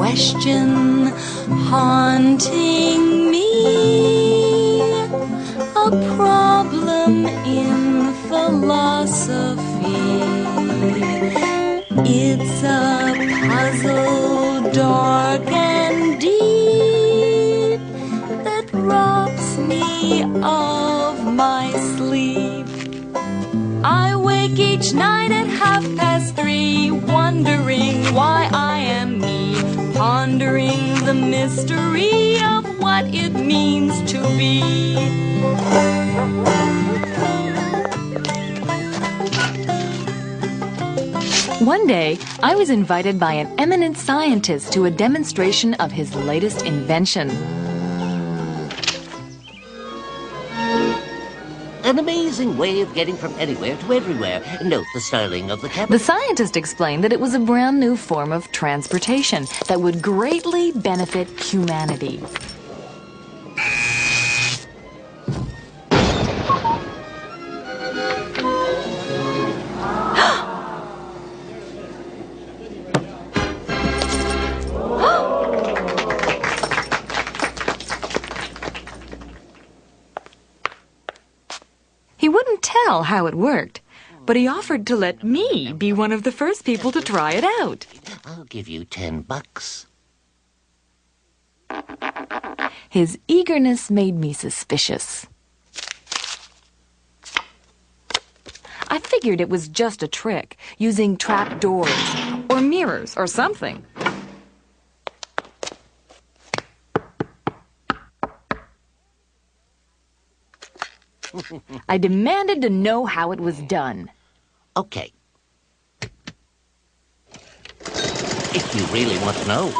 question haunting me, a problem in philosophy. It's a puzzle dark and deep that robs me of my sleep. I wake each night at 3:30, wondering why I am me, pondering the mystery of what it means to be. One day, I was invited by an eminent scientist to a demonstration of his latest invention. An amazing way of getting from anywhere to everywhere. Note the styling of the cabinet. The scientist explained that it was a brand new form of transportation that would greatly benefit humanity. He wouldn't tell how it worked, but he offered to let me be one of the first people to try it out. I'll give you $10. His eagerness made me suspicious. I figured it was just a trick, using trap doors or mirrors or something. I demanded to know how it was done. Okay. If you really want to know.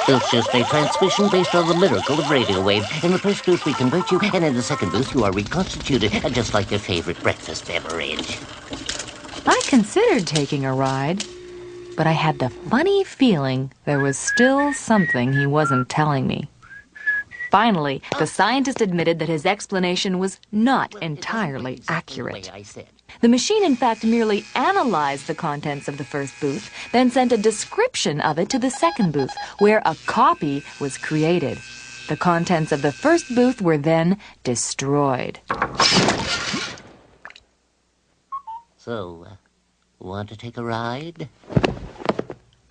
It's just a transmission based on the miracle of radio waves. In the first booth, we convert you, and in the second booth, you are reconstituted, just like your favorite breakfast beverage. I considered taking a ride, but I had the funny feeling there was still something he wasn't telling me. Finally, the scientist admitted that his explanation was not entirely accurate. The machine, in fact, merely analyzed the contents of the first booth, then sent a description of it to the second booth, where a copy was created. The contents of the first booth were then destroyed. So, want to take a ride?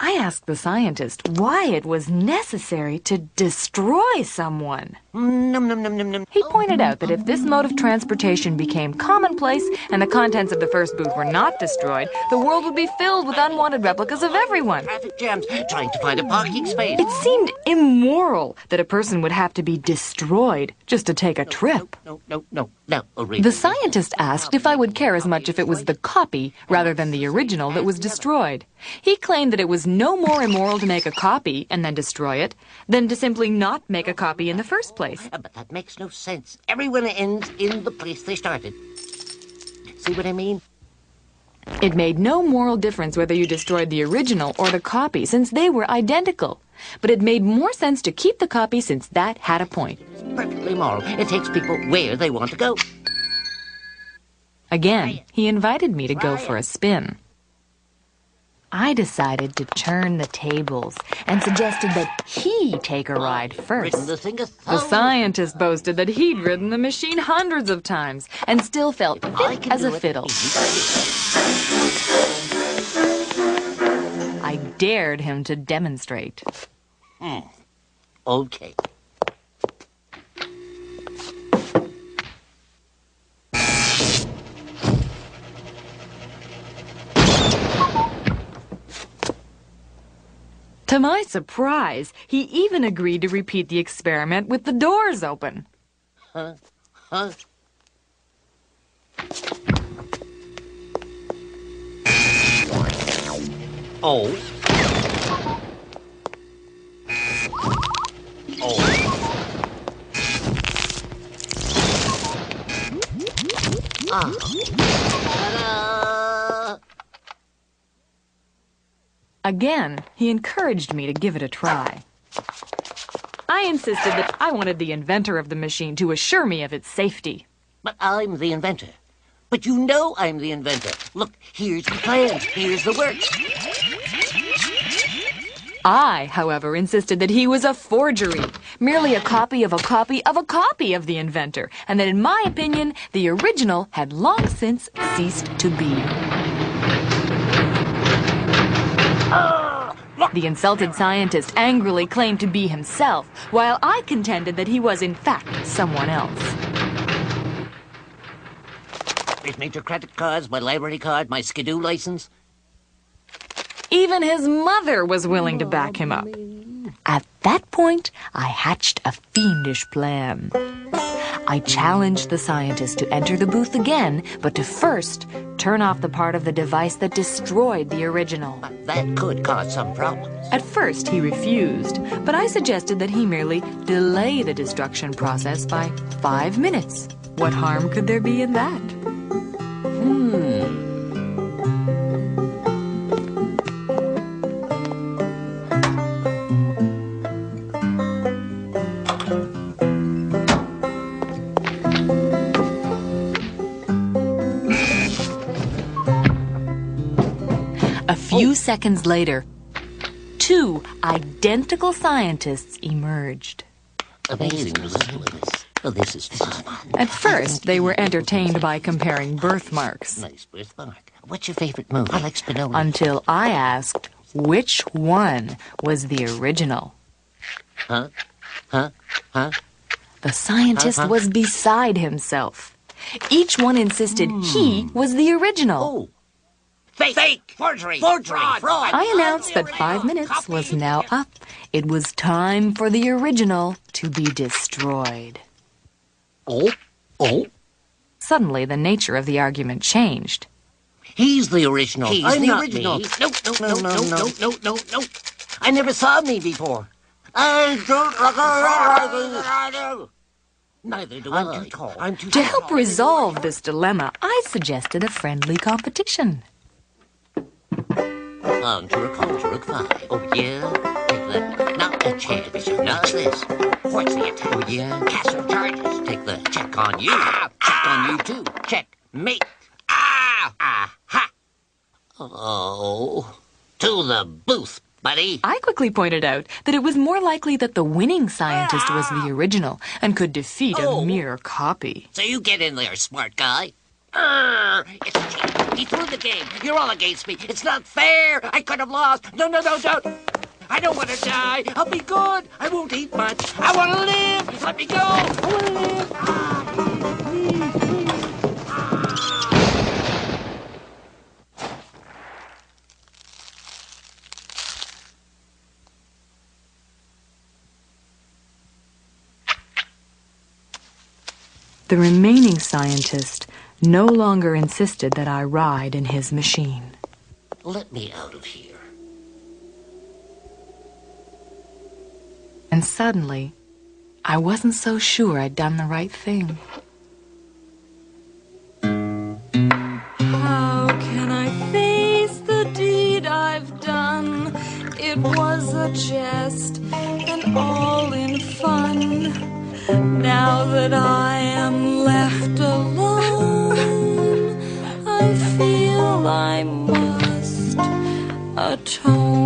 I asked the scientist why it was necessary to destroy someone. Num, num, num, num, num. He pointed out that if this mode of transportation became commonplace and the contents of the first booth were not destroyed, the world would be filled with unwanted replicas of everyone. Traffic jams, trying to find a parking space. It seemed immoral that a person would have to be destroyed just to take a trip. No, really. The scientist asked if I would care as much if it was the copy rather than the original that was destroyed. He claimed that it was no more immoral to make a copy and then destroy it than to simply not make a copy in the first place. But that makes no sense. Everyone ends in the place they started. See what I mean? It made no moral difference whether you destroyed the original or the copy, since they were identical. But it made more sense to keep the copy since that had a point. It's perfectly moral. It takes people where they want to go. Again, he invited me to go for a spin. I decided to turn the tables and suggested that he take a ride first. The scientist boasted that he'd ridden the machine hundreds of times and still felt fit as a fiddle. I dared him to demonstrate. Okay. To my surprise, he even agreed to repeat the experiment with the doors open. Huh? Oh. Ta-da! Again, he encouraged me to give it a try. I insisted that I wanted the inventor of the machine to assure me of its safety. But I'm the inventor. But you know I'm the inventor. Look, here's the plans. Here's the works. I, however, insisted that he was a forgery, merely a copy of a copy of a copy of the inventor, and that in my opinion, the original had long since ceased to be. The insulted scientist angrily claimed to be himself, while I contended that he was in fact someone else. There's major credit cards, my library card, my Skidoo license. Even his mother was willing to back him up. At that point, I hatched a fiendish plan. I challenged the scientist to enter the booth again, but to first turn off the part of the device that destroyed the original. That could cause some problems. At first, he refused, but I suggested that he merely delay the destruction process by 5 minutes. What harm could there be in that? A few seconds later, 2 identical scientists emerged. Amazing resemblance. Oh, this is fun. At first, they were entertained by comparing birthmarks, Nice birthmark. What's your favorite movie? I like Spinelli. until I asked which one was the original. Huh? The scientist was beside himself. Each one insisted he was the original. Oh. Fake! Forgery! Fraud! I announced that 5 minutes was now up. It was time for the original to be destroyed. Oh. Suddenly, the nature of the argument changed. He's the original. I'm the not original. me. No. I never saw me before. I don't recognize. Neither do I. I'm too To help resolve this dilemma, I suggested a friendly competition. On to Rook 5. Oh, yeah? Take that. Now a chance. Now this. What's the attack? Oh, yeah? Castle charges. Take the check on you. Check on you, too. Check. Mate. Ha! Oh. To the booth, buddy. I quickly pointed out that it was more likely that the winning scientist was the original and could defeat a mere copy. So you get in there, smart guy. It's a cheat. He threw the game. You're all against me. It's not fair. I could have lost. No, don't. I don't want to die. I'll be good. I won't eat much. I want to live. Let me go. I want to live. Please. The remaining scientist no longer insisted that I ride in his machine. Let me out of here. And suddenly, I wasn't so sure I'd done the right thing. How can I face the deed I've done? It was a jest and all in fun. Now that I am left alone, I feel I must atone.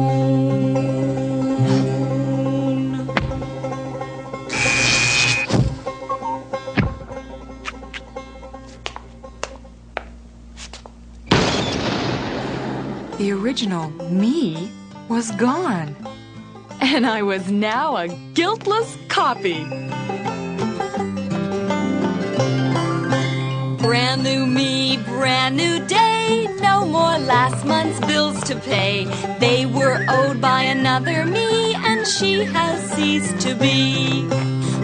The original me was gone, and I was now a guiltless copy. Brand new me, brand new day. No more last month's bills to pay. They were owed by another me, and she has ceased to be.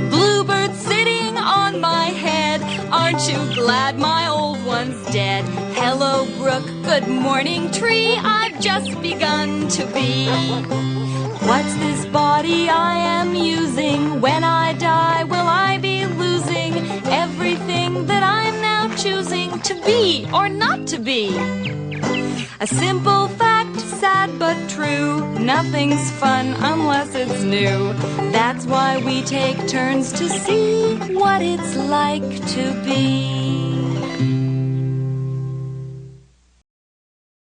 Bluebird sitting on my head. Aren't you glad my old one's dead? Hello, brook. Good morning, tree. I've just begun to be. What's this body I am using? When I die, will I be losing everything that I'm now choosing to be or not to be? A simple fact, sad but true. Nothing's fun unless it's new. That's why we take turns to see what it's like to be.